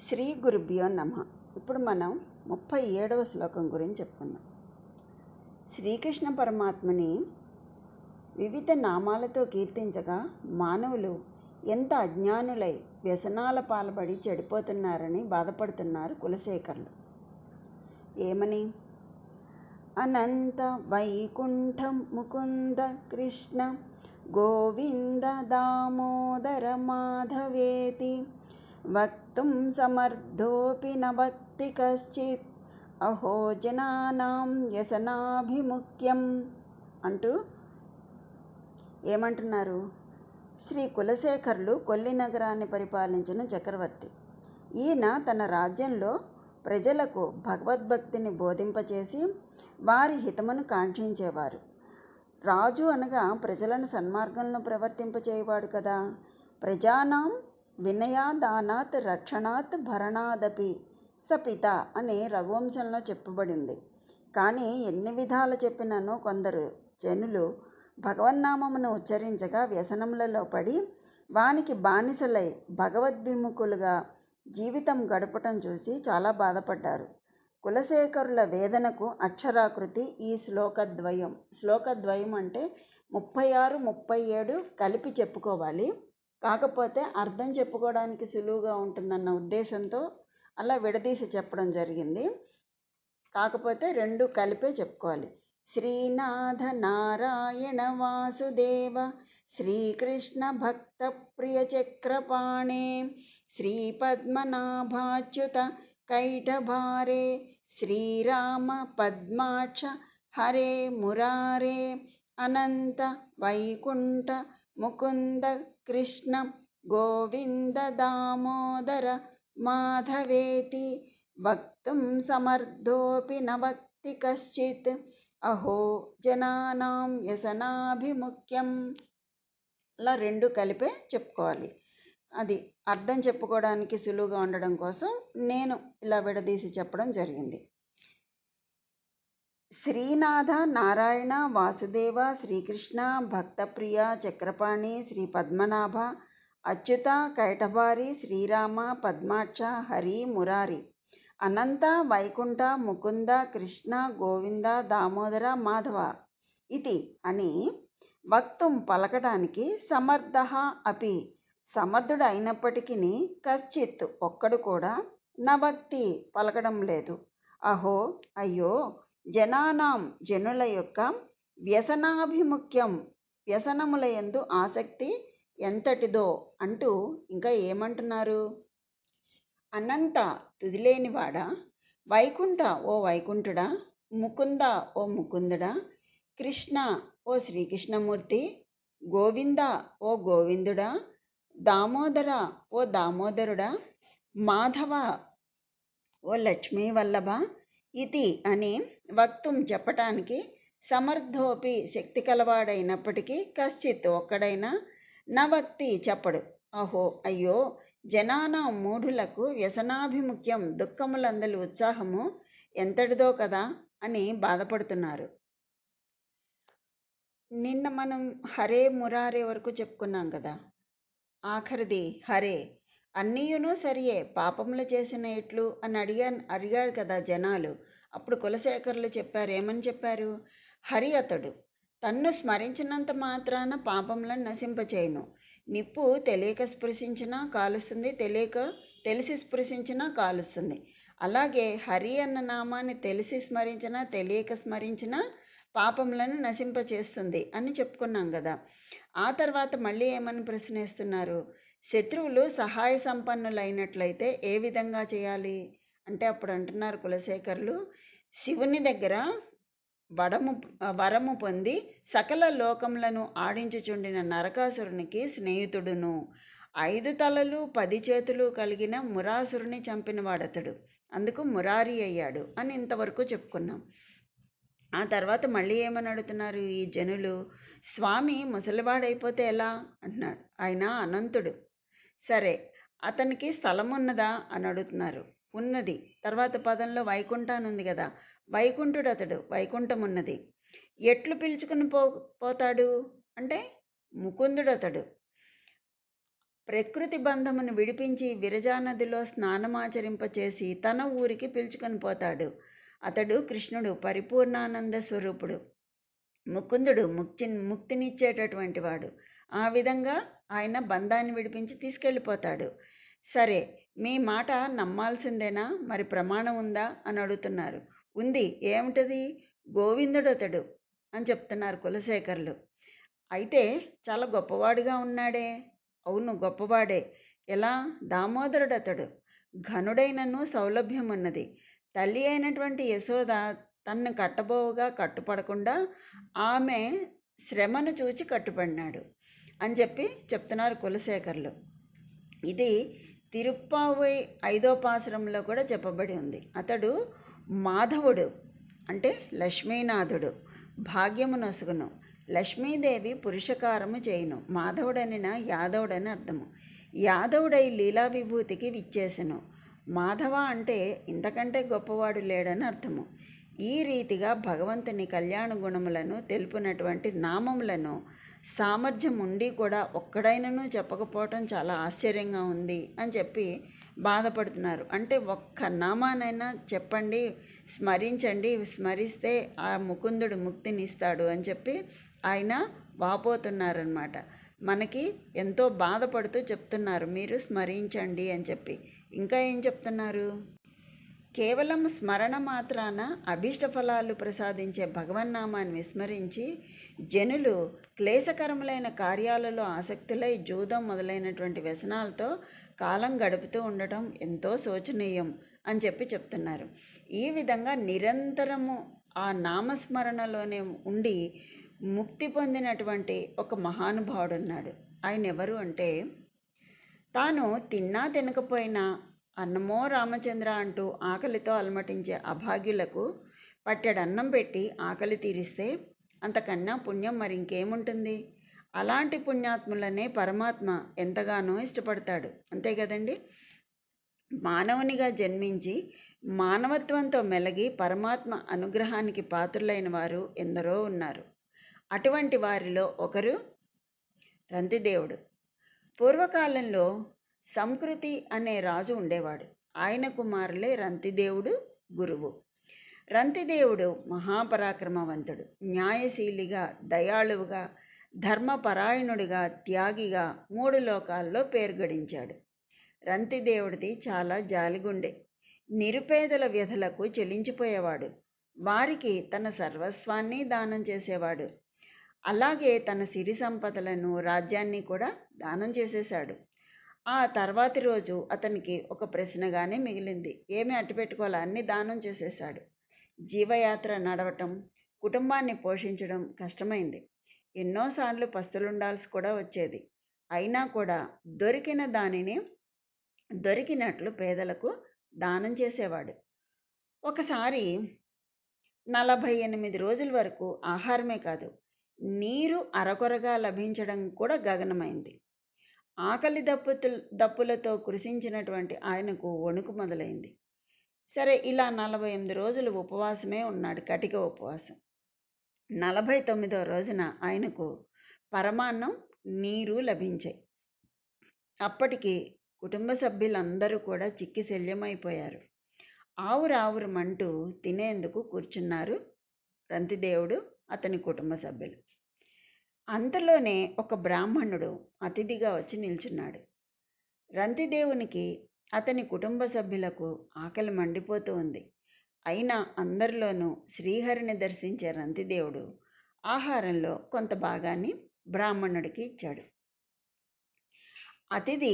శ్రీ గురుభ్యో నమ. ఇప్పుడు మనం 37వ శ్లోకం గురించి చెప్పుకుందాం. శ్రీకృష్ణ పరమాత్మని వివిధ నామాలతో కీర్తించగా మానవులు ఎంత అజ్ఞానులై వ్యసనాల పాల్పడి చెడిపోతున్నారని బాధపడుతున్నారు కులశేఖరులు. ఏమని? అనంత వైకుంఠం ముకుంద కృష్ణ గోవింద దామోదర మాధవేతి వక్తుం సమర్థోపి న భక్తి కశ్చిత్ అహో జనానాం వ్యసనాభిముఖ్యం అంటూ ఏమంటున్నారు? శ్రీ కులశేఖరులు కొల్లి నగరాన్ని పరిపాలించిన చక్రవర్తి. ఈయన తన రాజ్యంలో ప్రజలకు భగవద్భక్తిని బోధింపచేసి వారి హితమును కాంక్షించేవారు. రాజు అనగా ప్రజలను సన్మార్గంలో ప్రవర్తింపచేయవాడు కదా. ప్రజానాం వినయాదానాత్ రక్షణాత్ భరణాదపి సపిత అని రఘువంశంలో చెప్పబడింది. కానీ ఎన్ని విధాలు చెప్పినను కొందరు జనులు భగవన్నామమును ఉచ్చరించగా వ్యసనములలో పడి వానికి బానిసలై భగవద్భిముఖులుగా జీవితం గడపటం చూసి చాలా బాధపడ్డారు. కులశేఖరుల వేదనకు అక్షరాకృతి ఈ శ్లోకద్వయం అంటే 36, 37 కలిపి చెప్పుకోవాలి. కాకపోతే అర్థం చెప్పుకోవడానికి సులువుగా ఉంటుందన్న ఉద్దేశంతో అలా విడదీసి చెప్పడం జరిగింది. కాకపోతే రెండు కలిపే చెప్పుకోవాలి. శ్రీనాథ నారాయణ వాసుదేవ శ్రీకృష్ణ భక్త ప్రియ చక్రపాణే శ్రీ పద్మనాభాచ్యుత కైటభారే శ్రీరామ పద్మాక్ష హరే మురారే అనంత వైకుంఠ ముకుంద కృష్ణ గోవింద దామోదర మాధవేతి వక్తుం సమర్థోపి న భక్తి కశ్చిత్ అహో జనానాం వ్యసనాభిముఖ్యం. అలా రెండు కలిపే చెప్పుకోవాలి. అది అర్థం చెప్పుకోవడానికి సులువుగా ఉండడం కోసం నేను ఇలా విడదీసి చెప్పడం జరిగింది. శ్రీనాథ నారాయణ వాసుదేవ శ్రీకృష్ణ భక్తప్రియ చక్రపాణి శ్రీ పద్మనాభ అచ్యుత కైటభారి శ్రీరామ పద్మాక్ష హరి మురారి అనంత వైకుంఠ ముకుంద కృష్ణ గోవింద దామోదర మాధవ ఇది అని వక్తుం పలకడానికి సమర్థ అపి సమర్థుడు అయినప్పటికీ కశ్చిత్ ఒక్కడు కూడా నభక్తి పలకడం లేదు. అహో అయ్యో జనానాం జనుల యొక్క వ్యసనాభిముఖ్యం వ్యసనముల యందు ఆసక్తి ఎంతటిదో అంటూ ఇంకా ఏమంటున్నారు? అనంత తుదిలేనివాడా, వైకుంఠ ఓ వైకుంఠుడా, ముకుంద ఓ ముకుందుడా, కృష్ణ ఓ శ్రీకృష్ణమూర్తి, గోవింద ఓ గోవిందుడా, దామోదర ఓ దామోదరుడా, మాధవ ఓ లక్ష్మీ వల్లభ ఇది అని వక్తుం చెప్పటానికి సమర్థోపి శక్తి కలవాడైనప్పటికీ కశ్చిత్ ఒక్కడైనా నవక్తి చెప్పడు. అహో అయ్యో జనానా మూఢులకు వ్యసనాభిముఖ్యం దుఃఖములందలి ఉత్సాహము ఎంతటిదో కదా అని బాధపడుతున్నారు. నిన్న మనం హరే మురారే వరకు చెప్పుకున్నాం కదా. ఆఖరిది హరే అన్నీయును సరియే పాపములు చేసిన ఎట్లు అని అడిగారు కదా జనాలు. అప్పుడు కులశేఖరులు చెప్పారు. ఏమని చెప్పారు? హరి అతడు తన్ను స్మరించినంత మాత్రాన పాపములను నశింపచేయును. నిప్పు తెలియక స్పృశించినా కాలుస్తుంది, తెలిసి స్పృశించినా కాలుస్తుంది. అలాగే హరి అన్న నామాన్ని తెలిసి స్మరించినా తెలియక స్మరించినా పాపములను నశింపచేస్తుంది అని చెప్పుకున్నాం కదా. ఆ తర్వాత మళ్ళీ ఏమని ప్రశ్నిస్తున్నారు? శత్రువులు సహాయ సంపన్నులైనట్లయితే ఏ విధంగా చేయాలి అంటే అప్పుడు అంటున్నారు కులశేఖరులు, శివుని దగ్గర వరము పొంది సకల లోకములను ఆడించుచుండిన నరకాసురునికి స్నేహితుడును, 5 తలలు 10 చేతులు కలిగిన మురాసురుని చంపిన వాడతడు, అందుకు మురారి అయ్యాడు అని ఇంతవరకు చెప్పుకున్నాం. ఆ తర్వాత మళ్ళీ ఏమని అడుగుతున్నారు ఈ జనులు? స్వామి ముసలివాడైపోతే ఎలా అంటున్నాడు. ఆయన అనంతుడు. సరే అతనికి స్థలం ఉన్నదా అని అడుగుతున్నారు. ఉన్నది. తర్వాత పదంలో వైకుంఠాన్ని ఉంది కదా. వైకుంఠుడు అతడు, వైకుంఠం ఉన్నది. ఎట్లు పిలుచుకుని పోతాడు అంటే ముకుందుడు అతడు. ప్రకృతి బంధమును విడిపించి విరజానదిలో స్నానమాచరింపచేసి తన ఊరికి పిలుచుకొని పోతాడు. అతడు కృష్ణుడు, పరిపూర్ణానంద స్వరూపుడు, ముకుందుడు, ముక్తినిచ్చేటటువంటి వాడు. ఆ విధంగా ఆయన బంధాన్ని విడిపించి తీసుకెళ్ళిపోతాడు. సరే, మీ మాట నమ్మాల్సిందేనా? మరి ప్రమాణం ఉందా అని అడుగుతున్నారు. ఉంది. ఏమిటది? గోవిందుడు అతడు అని చెప్తున్నారు కులశేఖరులు. అయితే చాలా గొప్పవాడిగా ఉన్నాడే. అవును, గొప్పవాడే. ఎలా? దామోదరుడు అతడు. ఘనుడైనను సౌలభ్యం ఉన్నది. తల్లి అయినటువంటి యశోద తన్ను కట్టబోవుగా కట్టుపడకుండా ఆమె శ్రమను చూచి కట్టుపడినాడు అని చెప్పి చెప్తున్నారు కులశేఖరులు. ఇది తిరుప్పావై 5వ పాసురంలో కూడా చెప్పబడి ఉంది. అతడు మాధవుడు, అంటే లక్ష్మీనాథుడు, భాగ్యము నొసుగును. లక్ష్మీదేవి పురుషకారము చేయును. మాధవుడనిన యాదవుడని అర్థము. యాదవుడై లీలా విభూతికి విచ్చేసెను. మాధవ అంటే ఇంతకంటే గొప్పవాడు లేడని అర్థము. ఈ రీతిగా భగవంతుని కళ్యాణ గుణములను తెలుపునటువంటి నామములను సామర్థ్యం ఉండి కూడా ఒక్కడైనను చెప్పకపోవటం చాలా ఆశ్చర్యంగా ఉంది అని చెప్పి బాధపడుతున్నారు. అంటే ఒక్క నామానైనా చెప్పండి, స్మరించండి, స్మరిస్తే ఆ ముకుందుడు ముక్తినిస్తాడు అని చెప్పి ఆయన వాపోతున్నారనమాట. మనకి ఎంతో బాధపడుతూ చెప్తున్నారు, మీరు స్మరించండి అని చెప్పి. ఇంకా ఏం చెప్తున్నారు? కేవలం స్మరణ మాత్రాన అభీష్ట ఫలాలు ప్రసాదించే భగవన్నామాన్ని విస్మరించి జనులు క్లేశకరములైన కార్యాలలో ఆసక్తులై జూదం మొదలైనటువంటి వ్యసనాలతో కాలం గడుపుతూ ఉండటం ఎంతో శోచనీయం అని చెప్పి చెప్తున్నారు. ఈ విధంగా నిరంతరము ఆ నామస్మరణలోనే ఉండి ముక్తి పొందినటువంటి ఒక మహానుభావుడు ఉన్నాడు. ఆయన ఎవరు అంటే, తాను తిన్నా తినకపోయినా అన్నమో రామచంద్ర అంటూ ఆకలితో అలమటించే అభాగ్యులకు పట్టెడు అన్నం పెట్టి ఆకలి తీరిస్తే అంతకన్నా పుణ్యం మరి ఇంకేముంటుంది? అలాంటి పుణ్యాత్ములనే పరమాత్మ ఎంతగానో ఇష్టపడతాడు. అంతే కదండి. మానవునిగా జన్మించి మానవత్వంతో మెలగి పరమాత్మ అనుగ్రహానికి పాత్రులైన వారు ఎందరో ఉన్నారు. అటువంటి వారిలో ఒకరు రంతిదేవుడు. పూర్వకాలంలో సంకృతి అనే రాజు ఉండేవాడు. ఆయన కుమారులే రంతిదేవుడు, గురువు. రంతిదేవుడు మహాపరాక్రమవంతుడు, న్యాయశీలిగా, దయాళువుగా, ధర్మపరాయణుడిగా, త్యాగిగా 3 లోకాల్లో పేరు గడించాడు. రంతిదేవుడిది చాలా జాలిగుండె. నిరుపేదల వ్యధలకు చెలించిపోయేవాడు. వారికి తన సర్వస్వాన్ని దానం చేసేవాడు. అలాగే తన సిరి సంపదలను, రాజ్యాన్ని కూడా దానం చేసేశాడు. ఆ తర్వాతి రోజు అతనికి ఒక ప్రశ్నగానే మిగిలింది. ఏమీ అట్టిపెట్టుకోవాలి, అన్ని దానం చేసేశాడు. జీవయాత్ర నడవటం, కుటుంబాన్ని పోషించడం కష్టమైంది. ఎన్నోసార్లు పస్తులుండాల్సి కూడా వచ్చేది. అయినా కూడా దొరికిన దానిని దొరికినట్లు పేదలకు దానం చేసేవాడు. ఒకసారి 48 రోజుల వరకు ఆహారమే కాదు, నీరు అరకొరగా లభించడం కూడా గగనమైంది. ఆకలి దప్పులతో కృషించినటువంటి ఆయనకు వణుకు మొదలైంది. సరే, ఇలా 48 రోజులు ఉపవాసమే ఉన్నాడు, కటిక ఉపవాసం. 49వ రోజున ఆయనకు పరమాన్నం, నీరు లభించాయి. అప్పటికి కుటుంబ సభ్యులందరూ కూడా చిక్కి శల్యమైపోయారు. ఆవురావురమంటూ తినేందుకు కూర్చున్నారు రంతిదేవుడు, అతని కుటుంబ సభ్యులు. అంతలోనే ఒక బ్రాహ్మణుడు అతిథిగా వచ్చి నిల్చున్నాడు. రంతిదేవునికి, అతని కుటుంబ సభ్యులకు ఆకలి మండిపోతూ ఉంది. అయినా అందరిలోనూ శ్రీహరిని దర్శించే రంతిదేవుడు ఆహారంలో కొంత భాగాన్ని బ్రాహ్మణుడికి ఇచ్చాడు. అతిథి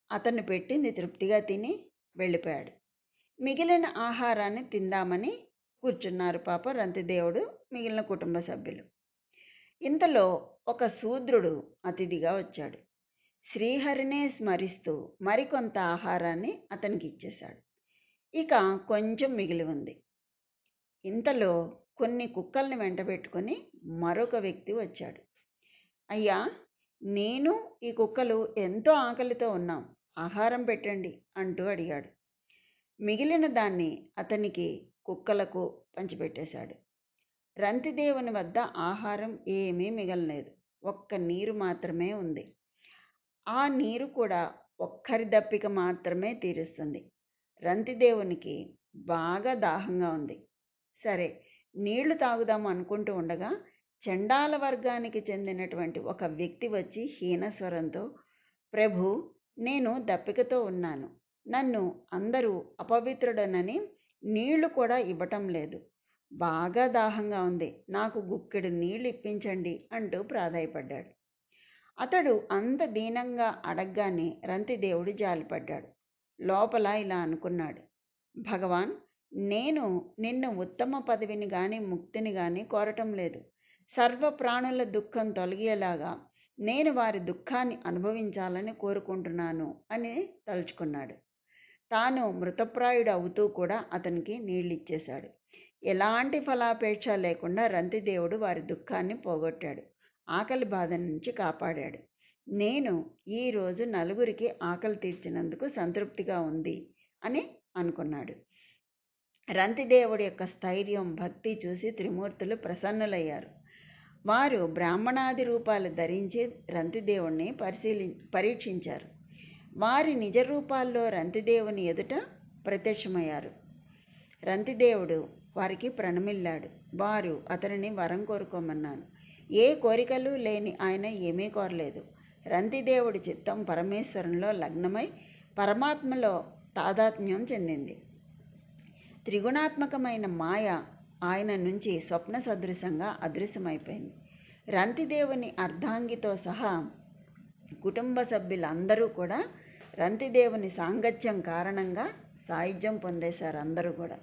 అతను పెట్టింది తృప్తిగా తిని వెళ్ళిపోయాడు. మిగిలిన ఆహారాన్ని తిందామని కూర్చున్నారు పాప రంతిదేవుడు, మిగిలిన కుటుంబ సభ్యులు. ఇంతలో ఒక శూద్రుడు అతిథిగా వచ్చాడు. శ్రీహరినే స్మరిస్తూ మరికొంత ఆహారాన్ని అతనికి ఇచ్చేశాడు. ఇక కొంచెం మిగిలి ఉంది. ఇంతలో కొన్ని కుక్కల్ని వెంటబెట్టుకొని మరొక వ్యక్తి వచ్చాడు. అయ్యా, నేను ఈ కుక్కలు ఎంతో ఆకలితో ఉన్నాం, ఆహారం పెట్టండి అంటూ అడిగాడు. మిగిలిన దాన్ని అతనికి కుక్కలకు పంచిపెట్టేశాడు. రంతిదేవుని వద్ద ఆహారం ఏమీ మిగలలేదు, ఒక్క నీరు మాత్రమే ఉంది. ఆ నీరు కూడా ఒక్కరి దప్పిక మాత్రమే తీరుస్తుంది. రంతిదేవునికి బాగా దాహంగా ఉంది. సరే, నీళ్లు తాగుదాం అనుకుంటూ ఉండగా చండాల వర్గానికి చెందినటువంటి ఒక వ్యక్తి వచ్చి హీనస్వరంతో, ప్రభు, నేను దప్పికతో ఉన్నాను. నన్ను అందరూ అపవిత్రుడనని నీళ్లు కూడా ఇవ్వటం లేదు. బాగా దాహంగా ఉంది. నాకు గుక్కెడు నీళ్లు ఇప్పించండి అంటూ ప్రాధాయపడ్డాడు. అతడు అంత దీనంగా అడగ్గానే రంతిదేవుడు జాలిపడ్డాడు. లోపల ఇలా అనుకున్నాడు, భగవాన్, నేను నిన్ను ఉత్తమ పదవిని గాని ముక్తిని గాని కోరటం లేదు. సర్వ ప్రాణుల దుఃఖం తొలగేలాగా నేను వారి దుఃఖాన్ని అనుభవించాలని కోరుకుంటున్నాను అని తలుచుకున్నాడు. తాను మృతప్రాయుడు అవుతూ కూడా అతనికి నీళ్ళిచ్చేశాడు. ఎలాంటి ఫలాపేక్ష లేకుండా రంతిదేవుడు వారి దుఃఖాన్ని పోగొట్టాడు. ఆకలి బాధ నుంచి కాపాడాడు. నేను ఈరోజు నలుగురికి ఆకలి తీర్చినందుకు సంతృప్తిగా ఉంది అని అనుకున్నాడు. రంతిదేవుడి యొక్క స్థైర్యం, భక్తి చూసి త్రిమూర్తులు ప్రసన్నులయ్యారు. వారు బ్రాహ్మణాది రూపాలు ధరించి రంతిదేవుణ్ణి పరీక్షించారు. వారి నిజ రూపాల్లో రంతిదేవుని ఎదుట ప్రత్యక్షమయ్యారు. రంతిదేవుడు వారికి ప్రణమిల్లాడు. వారు అతనిని వరం కోరుకోమన్నాను. ఏ కోరికలు లేని ఆయన ఏమీ కోరలేదు. రంతిదేవుడి చిత్తం పరమేశ్వరంలో లగ్నమై పరమాత్మలో తాదాత్మ్యం చెందింది. త్రిగుణాత్మకమైన మాయ ఆయన నుంచి స్వప్న సదృశంగా అదృశ్యమైపోయింది. రంతిదేవుని అర్ధాంగితో సహా కుటుంబ సభ్యులందరూ కూడా రంతిదేవుని సాంగత్యం కారణంగా సాయుధ్యం పొందేశారు. అందరూ కూడా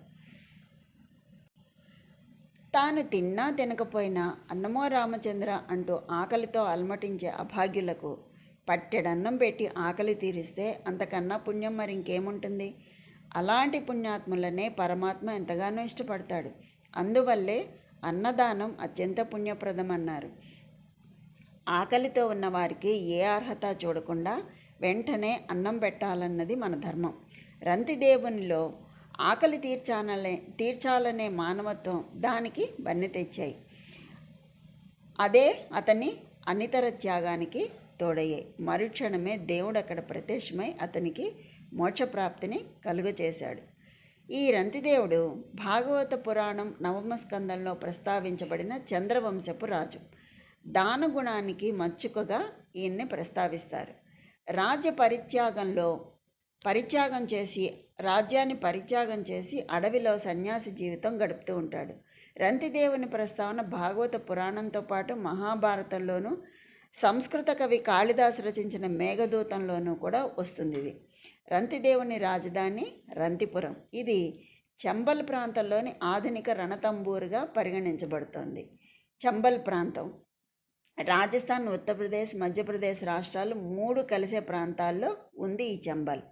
తాను తిన్నా తినకపోయినా అన్నమో రామచంద్ర అంటూ ఆకలితో అలమటించే అభాగ్యులకు పట్టెడన్నం పెట్టి ఆకలి తీరిస్తే అంతకన్నా పుణ్యం మరి ఇంకేముంటుంది? అలాంటి పుణ్యాత్ములనే పరమాత్మ ఎంతగానో ఇష్టపడతాడు. అందువల్లే అన్నదానం అత్యంత పుణ్యప్రదమన్నారు. ఆకలితో ఉన్నవారికి ఏ అర్హత చూడకుండా వెంటనే అన్నం పెట్టాలన్నది మన ధర్మం. రంతిదేవునిలో ఆకలి తీర్చాలనే మానవత్వం దానికి బన్ని తెచ్చాయి. అదే అతని అనితర త్యాగానికి తోడయ్యాయి. మరుక్షణమే దేవుడు అక్కడ ప్రత్యక్షమై అతనికి మోక్షప్రాప్తిని కలుగచేశాడు. ఈ రంతిదేవుడు భాగవత పురాణం నవమ స్కందంలో ప్రస్తావించబడిన చంద్రవంశపు రాజు. దానగుణానికి మచ్చుకగా ఈయన్ని ప్రస్తావిస్తారు. రాజ్య రాజ్యాన్ని పరిత్యాగం చేసి అడవిలో సన్యాసి జీవితం గడుపుతూ ఉంటాడు. రంతిదేవుని ప్రస్తావన భాగవత పురాణంతో పాటు మహాభారతంలోనూ సంస్కృత కవి కాళిదాసు రచించిన మేఘదూతంలోనూ కూడా వస్తుంది. ఇది రంతిదేవుని రాజధాని రంతిపురం. ఇది చంబల్ ప్రాంతంలోని ఆధునిక రణతంబూరుగా పరిగణించబడుతోంది. చంబల్ ప్రాంతం రాజస్థాన్, ఉత్తరప్రదేశ్, మధ్యప్రదేశ్ రాష్ట్రాలు 3 కలిసే ప్రాంతాల్లో ఉంది ఈ చంబల్.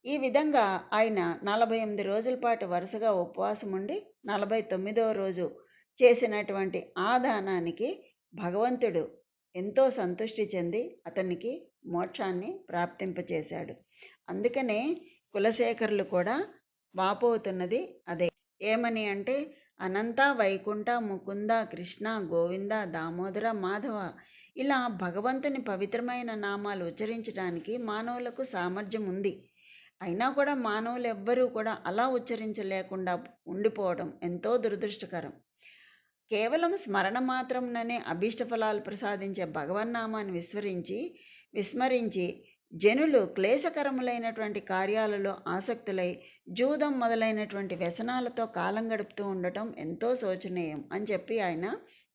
ఈ విధంగా ఆయన 48 రోజుల పాటు వరుసగా ఉపవాసం ఉండి 49వ రోజు చేసినటువంటి ఆ దానానికి భగవంతుడు ఎంతో సంతృష్టి చెంది అతనికి మోక్షాన్ని ప్రాప్తింపచేశాడు. అందుకనే కులశేఖరులు కూడా వాపోతున్నది అదే. ఏమని అంటే, అనంత, వైకుంఠ, ముకుంద, కృష్ణ, గోవింద, దామోదర, మాధవ, ఇలా భగవంతుని పవిత్రమైన నామాలు ఉచ్చరించడానికి మానవులకు సామర్థ్యం ఉంది. అయినా కూడా మానవులు ఎవ్వరూ కూడా అలా ఉచ్చరించలేకుండా ఉండిపోవడం ఎంతో దురదృష్టకరం. కేవలం స్మరణ మాత్రంననే అభీష్ట ఫలాలు ప్రసాదించే భగవన్నామాన్ని విస్మరించి జనులు క్లేశకరములైనటువంటి కార్యాలలో ఆసక్తులై జూదం మొదలైనటువంటి వ్యసనాలతో కాలం గడుపుతూ ఉండటం ఎంతో శోచనీయం అని చెప్పి ఆయన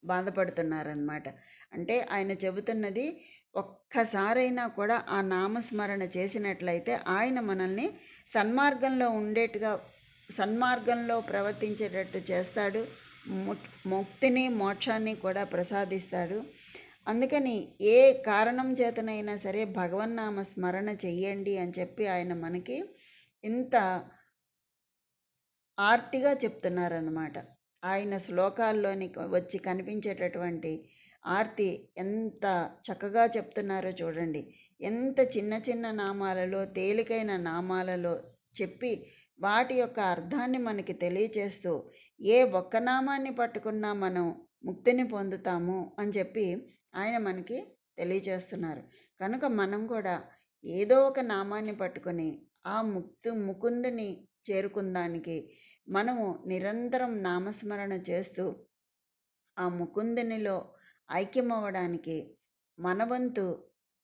బాధపడుతున్నారన్నమాట. అంటే ఆయన చెబుతున్నది, ఒక్కసారైనా కూడా ఆ నామస్మరణ చేసినట్లయితే ఆయన మనల్ని సన్మార్గంలో ప్రవర్తించేటట్టు చేస్తాడు. ముక్తిని, మోక్షాన్ని కూడా ప్రసాదిస్తాడు. అందుకని ఏ కారణం చేతనైనా సరే భగవన్నామ స్మరణ చెయ్యండి అని చెప్పి ఆయన మనకి ఇంత ఆర్తిగా చెప్తున్నారన్నమాట. ఆయన శ్లోకాల్లోని వచ్చి కనిపించేటటువంటి ఆర్తి ఎంత చక్కగా చెప్తున్నారో చూడండి. ఎంత చిన్న చిన్న నామాలలో, తేలికైన నామాలలో చెప్పి వాటి యొక్క అర్థాన్ని మనకి తెలియచేస్తూ ఏ ఒక్క నామాన్ని పట్టుకున్నా మనం ముక్తిని పొందుతాము అని చెప్పి ఆయన మనకి తెలియచేస్తున్నారు. కనుక మనం కూడా ఏదో ఒక నామాన్ని పట్టుకొని ఆ ముకుందుని చేరుకుందానికి మనము నిరంతరం నామస్మరణ చేస్తూ ఆ ముకుందునిలో ఐక్యమవ్వడానికి మన వంతు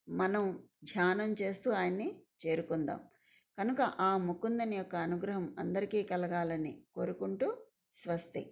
మనం ధ్యానం చేస్తూ ఆయన్ని చేరుకుందాం. కనుక ఆ ముకుందుని యొక్క అనుగ్రహం అందరికీ కలగాలని కోరుకుంటూ స్వస్తి.